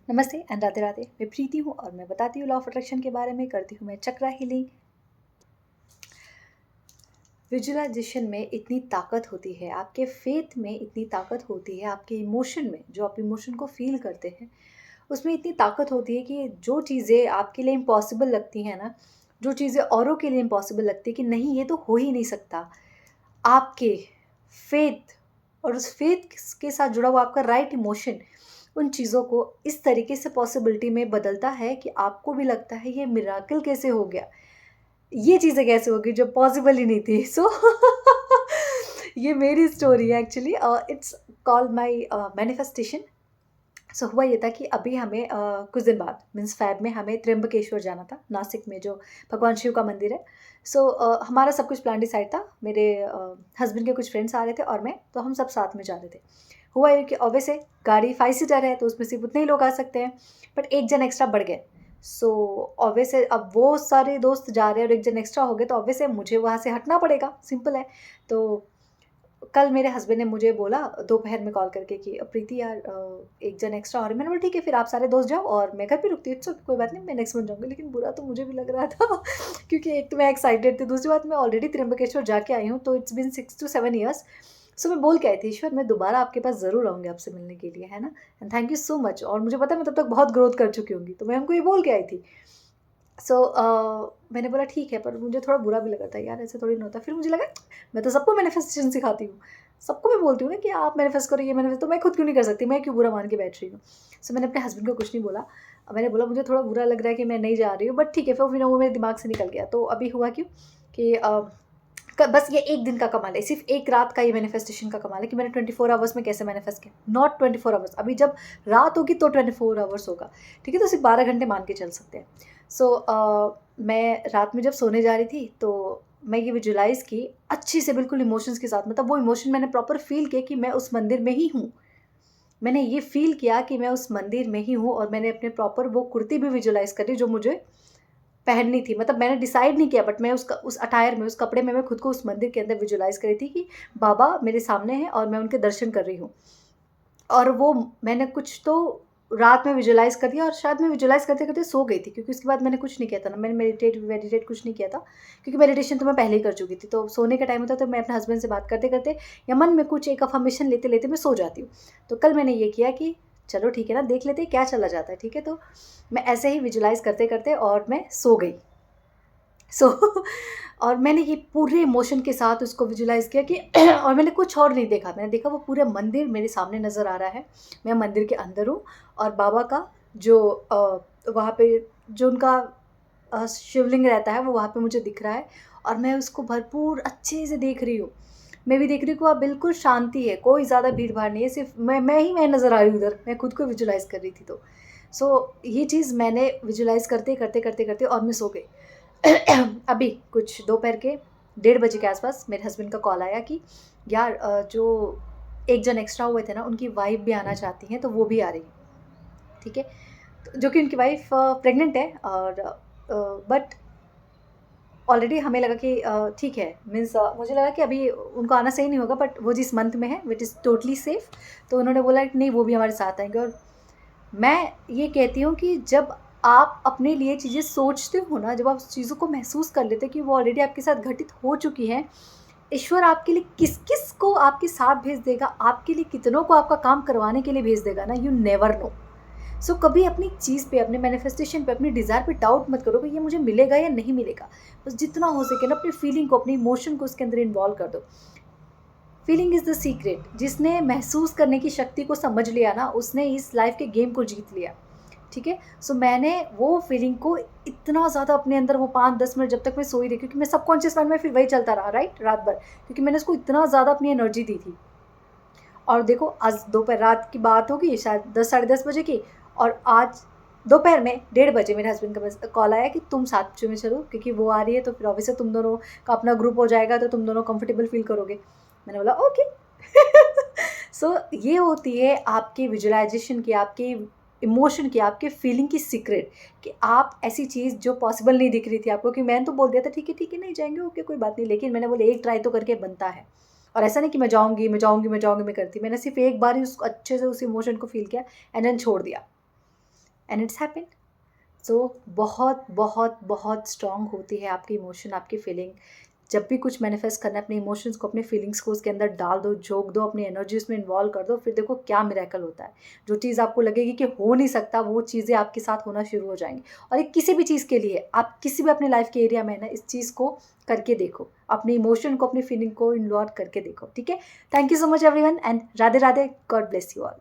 नमस्ते एंड राधे राधे। मैं प्रीति हूँ और मैं बताती हूँ लॉ ऑफ अट्रैक्शन के बारे में, करती हूँ मैं चक्रा हीलिंग। विजुअलाइजेशन में इतनी ताकत होती है, आपके फेथ में इतनी ताकत होती है, आपके इमोशन में, जो आप इमोशन को फील करते हैं उसमें इतनी ताकत होती है कि जो चीज़ें आपके लिए इम्पॉसिबल लगती हैं ना, जो चीज़ें औरों के लिए इम्पॉसिबल लगती है कि नहीं ये तो हो ही नहीं सकता, आपके फेथ और उस फेथ के साथ जुड़ा हुआ आपका राइट इमोशन उन चीज़ों को इस तरीके से पॉसिबिलिटी में बदलता है कि आपको भी लगता है ये मिराकल कैसे हो गया, ये चीज़ें कैसे हो गई जो पॉसिबल ही नहीं थी। सो ये मेरी स्टोरी है actually. It's called my manifestation. So हुआ ये था कि अभी हमें कुछ दिन बाद मीन्स फ़ैब में हमें त्र्यंबकेश्वर जाना था, नासिक में जो भगवान शिव का मंदिर है। सो हमारा सब कुछ प्लान डिसाइड था। मेरे हस्बैंड के कुछ फ्रेंड्स आ रहे थे और मैं, तो हम सब साथ में जा रहे थे। हुआ ये कि ऑब्वियसली गाड़ी 5 सीटर है तो उसमें सिर्फ उतने ही लोग आ सकते हैं, बट एक जन एक्स्ट्रा बढ़ गए। सो ऑब्वियसली अब वो सारे दोस्त जा रहे हैं और एक जन एक्स्ट्रा हो गए तो ऑब्वियसली मुझे वहाँ से हटना पड़ेगा, सिंपल है। तो कल मेरे हस्बैंड ने मुझे बोला दोपहर में कॉल करके कि प्रीति यार एक जन एक्स्ट्रा और मैंने बोला ठीक है फिर आप सारे दोस्त जाओ और मैं घर पे रुकती हूँ, इट्स ओके कोई बात नहीं, मैं नेक्स्ट मंथ जाऊँगी। लेकिन बुरा तो मुझे भी लग रहा था क्योंकि एक तो मैं एक्साइटेड थी, दूसरी बात मैं ऑलरेडी त्र्यंबकेश्वर जाके आई हूँ, तो इट्स बिन 6 to 7 years। सो मैं बोल के आई थी ईश्वर मैं दोबारा आपके पास ज़रूर आऊँगी आपसे मिलने के लिए, है ना, and thank you so much. और मुझे पता है मैं तब तक बहुत ग्रोथ कर चुकी होंगी, तो मैं उनको ये बोल के आई थी। सो मैंने बोला ठीक है, पर मुझे थोड़ा बुरा भी लगा था यार, ऐसे थोड़ी ना होता। फिर मुझे लगा मैं तो सबको मैनिफेस्टेशन सिखाती हूँ, सबको मैं बोलती हूँ ना कि आप मैनिफेस्ट करो, ये मैनिफेस्ट, तो मैं खुद क्यों नहीं कर सकती, मैं क्यों बुरा मान के बैठ रही हूँ। सो मैंने अपने हस्बैंड को कुछ नहीं बोला। मैंने बोला मुझे थोड़ा बुरा लग रहा है कि मैं नहीं जा रही हूँ, बट ठीक है, फिर वो मेरे दिमाग से निकल गया। तो अभी हुआ क्यों कि बस ये एक दिन का कमाल है, सिर्फ एक रात का ये मैनिफेस्टेशन का कमाल है कि मैंने 24 आवर्स में कैसे मैनिफेस्ट किया। नॉट 24 आवर्स, अभी जब रात होगी तो 24 आवर्स होगा, ठीक है, तो सिर्फ 12 घंटे मान के चल सकते हैं। सो मैं रात में जब सोने जा रही थी तो मैं ये विजुलाइज़ की अच्छे से, बिल्कुल इमोशंस के साथ, मतलब वो इमोशन मैंने प्रॉपर फ़ील किए कि मैं उस मंदिर में ही हूँ। मैंने ये फ़ील किया कि मैं उस मंदिर में ही हूँ और मैंने अपने प्रॉपर वो कुर्ती भी विजुलाइज़ करी जो मुझे पहननी थी। मतलब मैंने डिसाइड नहीं किया, बट मैं उस अटायर में, उस कपड़े में मैं खुद को उस मंदिर के अंदर विजुलाइज़ कर रही थी कि बाबा मेरे सामने हैं और मैं उनके दर्शन कर रही हूँ। और वो मैंने कुछ तो रात में विजुलाइज़ कर दिया और शायद मैं विजुलाइज़ करते-करते सो गई थी, क्योंकि उसके बाद मैंने कुछ नहीं किया था ना, मैंने मेडिटेट कुछ नहीं किया था, क्योंकि मेडिटेशन तो मैं पहले ही कर चुकी थी। तो सोने का टाइम होता है तो मैं अपने हस्बैंड से बात करते-करते या मन में कुछ एक अफ़र्मेशन लेते-लेते मैं सो जाती हूँ। तो कल मैंने ये किया कि चलो ठीक है ना, देख लेते हैं क्या चला जाता है, ठीक है? तो मैं ऐसे ही विजुलाइज़ करते-करते और मैं सो गई। सो और मैंने ये पूरे इमोशन के साथ उसको विजुलाइज़ किया कि और मैंने कुछ और नहीं देखा, मैंने देखा वो पूरा मंदिर मेरे सामने नज़र आ रहा है। मैं मंदिर के अंदर हूँ और बाबा का जो वहाँ पे जो उनका शिवलिंग रहता है वो वहाँ पे मुझे दिख रहा है और मैं उसको भरपूर अच्छे से देख रही हूँ। मैं भी देख रही हूँ कि वहाँ बिल्कुल शांति है, कोई ज़्यादा भीड़-भाड़ नहीं है, सिर्फ़ मैं नज़र आ रही हूँ उधर, मैं खुद को विजुलाइज़ कर रही थी तो। सो ये चीज़ मैंने विजुलाइज़ करते और मैं सो गई। अभी कुछ दोपहर के 1:30 बजे के आसपास मेरे हस्बैंड का कॉल आया कि यार जो एक जन एक्स्ट्रा हुए थे ना, उनकी वाइफ़ भी आना चाहती हैं, तो वो भी आ रही हैं, ठीक है? तो जो कि उनकी वाइफ़ प्रेग्नेंट है और बट ऑलरेडी हमें लगा कि ठीक है, मीन्स मुझे लगा कि अभी उनको आना सही नहीं होगा, बट वो जिस मंथ में है व्हिच इज़ टोटली सेफ, तो उन्होंने बोला कि नहीं वो भी हमारे साथ आएँगे। और मैं ये कहती हूँ कि जब आप अपने लिए चीज़ें सोचते हो ना, जब आप उस चीज़ों को महसूस कर लेते हो कि वो ऑलरेडी आपके साथ घटित हो चुकी हैं, ईश्वर आपके लिए किस-किस को आपके साथ भेज देगा, आपके लिए कितनों को आपका काम करवाने के लिए भेज देगा ना, यू नेवर नो। सो कभी अपनी चीज़ पे, अपने मैनिफेस्टेशन पे, अपनी डिज़ायर पे डाउट मत करो कि ये मुझे मिलेगा या नहीं मिलेगा। बस जितना हो सके ना अपनी फीलिंग को, अपनी इमोशन को उसके अंदर इन्वॉल्व कर दो। Feeling is the secret. जिसने महसूस करने की शक्ति को समझ लिया ना, उसने इस लाइफ़ के गेम को जीत लिया। ठीक है? सो मैंने वो फीलिंग को इतना ज़्यादा अपने अंदर वो 5-10 मिनट जब तक मैं सोई रही, क्योंकि मैं सबकॉन्शियस माइंड में फिर वही चलता रहा राइट, रात भर, क्योंकि मैंने उसको इतना ज़्यादा अपनी एनर्जी दी थी। और देखो आज दोपहर रात की बात होगी शायद 10 साढ़े 10 बजे की, और आज दोपहर में 1:30 बजे मेरे हस्बैंड का बस कॉल आया कि तुम साथ में चलो, क्योंकि वो आ रही है तो फिर ऑब्वियसली तुम दोनों का अपना ग्रुप हो जाएगा तो तुम दोनों कंफर्टेबल फ़ील करोगे। मैंने बोला ओके। सो ये होती है आपकी विजुअलाइज़ेशन की, आपकी इमोशन की, आपके फीलिंग की सीक्रेट, कि आप ऐसी चीज़ जो पॉसिबल नहीं दिख रही थी आपको, कि मैंने तो बोल दिया था ठीक है, नहीं जाएँगे, ओके कोई बात नहीं, लेकिन मैंने बोला एक ट्राई तो करके बनता है। और ऐसा नहीं कि मैं जाऊँगी, मैं करती। मैंने सिर्फ़ एक बार ही उस अच्छे से उस इमोशन को फ़ील किया एंड देन छोड़ दिया। And it's happened. सो बहुत बहुत बहुत स्ट्रांग होती है आपकी इमोशन, आपकी फीलिंग। जब भी कुछ मैनिफेस्ट करना है, अपने इमोशंस को, अपने फीलिंग्स को उसके अंदर डाल दो, झोंक दो, अपनी एनर्जी उसमें इन्वॉल्व कर दो, फिर देखो क्या मिरेकल होता है। जो चीज़ आपको लगेगी कि हो नहीं सकता, वो चीज़ें आपके साथ होना शुरू हो जाएंगी। और ये किसी भी चीज़ के लिए, आप किसी भी अपने लाइफ के एरिया में ना इस चीज़ को करके देखो, अपने इमोशन को, अपनी फीलिंग को इन्वॉल्व करके देखो, ठीक है। Thank you so much everyone, and Radhe Radhe, God bless you all.